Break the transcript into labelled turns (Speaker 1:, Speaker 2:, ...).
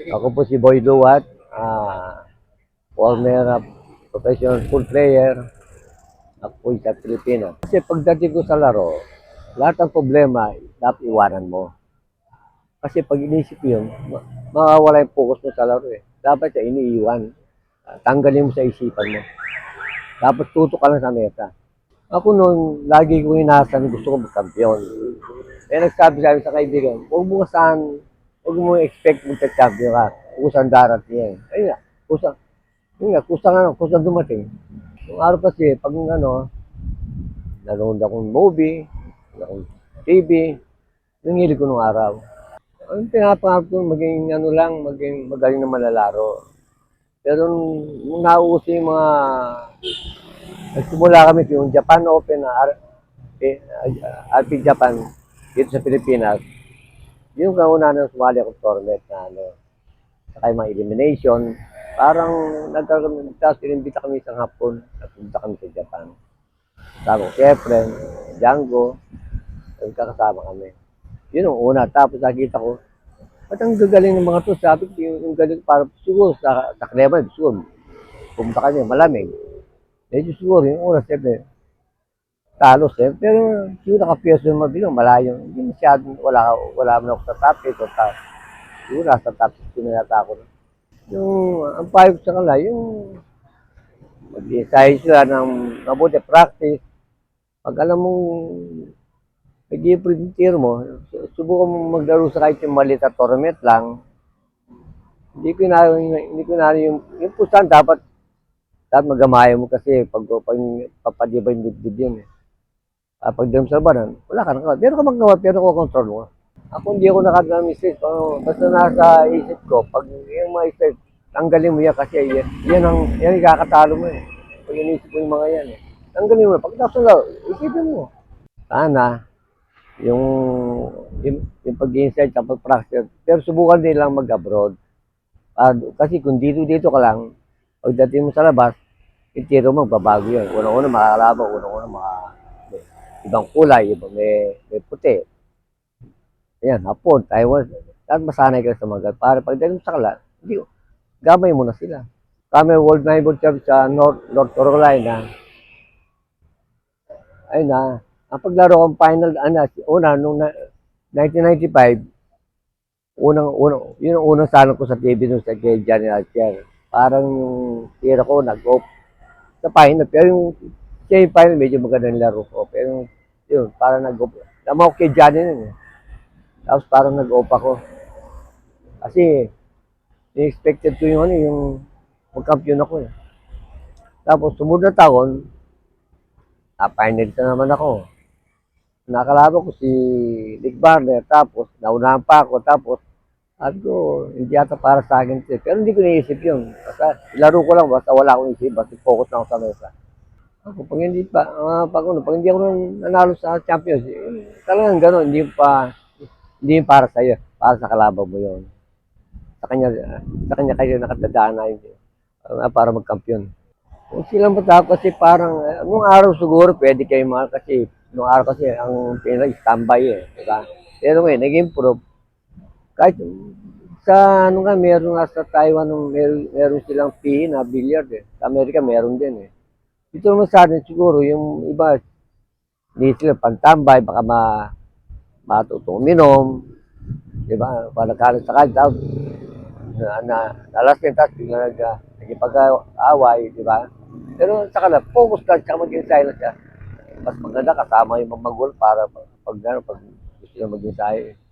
Speaker 1: Ako po si Boy Duwat, former professional pool player. Ako po sa Pilipinas. Kasi pagdating ko sa laro, lahat ng problema, dapat iwanan mo. Kasi pag inisip yun, mawawala yung focus mo sa laro eh. Dapat siya iniiwan. Tanggalin mo sa isipan mo. Dapat tutok ka lang sa meta. Ako noon, lagi ko inaasahan gusto ko magkampiyon. Eh nagsabi sa akin sa kaibigan, huwag mo expect magka-champion ka. Kusang darating yan. Ayun nga, kusang dumating. Yung araw kasi, pag nanonood akong movie, akong TV, nangilig ko nung araw. Ang pinapangarap ko, maging magaling na malalaro. Pero nung nauuso yung nagsimula kami yung Japan Open na RP Japan dito sa Pilipinas, yung kauna na sumali ako tournament na saka yung mga elimination, parang tapos inimbita kami isang hapon at pumunta kami sa Japan. Kasama ko si Efren, Django, nagkakasama kami. Yun ang una. Tapos nakita ko, ba't ang gagaling ng mga to? Sabi ko, yung galing para siguro sa Cleveland, siguro, pumunta kami, malamig. Medyo siguro, yung una, siyempre, talo siyempre. Pero siguro naka-pierce yung mabilang, malayo. Hindi masyadong, wala man ako sa top 8 o top. Siguro nasa top 16 na yata ako. Yung, ang payo ko sa kanila, yung mag-exercise sila ng mabuti practice. Pag alam mong nag-i-improve yung tiro mo, subukan mo maglaro sa kahit yung maliit na tournament lang. Hindi ko na yung pusan dapat magamaya mo kasi pag papadiba yung dibdib yun eh. Pag drum sa labanan, wala ka nang meron ka magawa pero control mo. Ako hindi ako nakaka-mistake. Basta nasa isip ko, pag yung mga isip, tanggalin mo yan kasi yan ikakatalo mo eh. Pag inisip mo yung mga yan eh. Tanggalin mo na. Pag tapos na, isipin mo. Sana, yung, yung pag-insight sa pag-practice. Pero subukan din lang mag-abroad. Kasi kung dito ka lang, pagdating mo sa labas, yung tiro mo, babago yun. Unang-una makakalaban, unang-una may ibang kulay, may puti. Ayan, Hapon, Taiwan, lahat masanay ka sa mga para pagdating mo sa kala, gamay mo na sila. Kami World Neighbor Cup sa North Carolina, ayun na, ang paglaro kong final, nung 1995, yun ang unang salon ko sa TV nung sa kay Johnny Archer. Parang yung tira ko nag-off sa final. Pero yung final, medyo magandang laro ko. Pero yun, parang nag-off. Tama ko kay Johnny nun eh. Tapos parang nag-off ako. Kasi, expected ko yung magkampiyon ako eh. Tapos, sumunod na taon, finalist na naman ako. Nakalaban ko si Nick Barner, tapos naunahan pa ako, tapos sabi ko, hindi yata para sa akin ito. Pero hindi ko naisip yun. Basta ilaro ko lang, basta wala akong isip, basta focus lang ako sa mesa. Ako, pag hindi ako nanalo sa Champions, talagang gano'n, hindi yung para sa'yo, para sa kalaban mo yun. Sa kanya kayo nakatadaan na yun, para magkampiyon. Kung silang bata kasi parang, nung araw siguro pwede kayo mahal kasi, nung araw kasi ang pinag-standby eh, diba? Pero ngayon, nag-improve. Kahit meron nga sa Taiwan, meron silang PE na billiard eh. Sa Amerika, meron din eh. Dito naman sa atin siguro, yung iba, hindi sila pantambay, baka matutong uminom, di ba? Palagkalan sa kanya, alas ng tapos bigla nagipag-away, di ba? Pero sa kanila, focus ka, tsaka maging silent siya. Mas maganda kasama yung mga magulo para pag gusto nyo maging silent.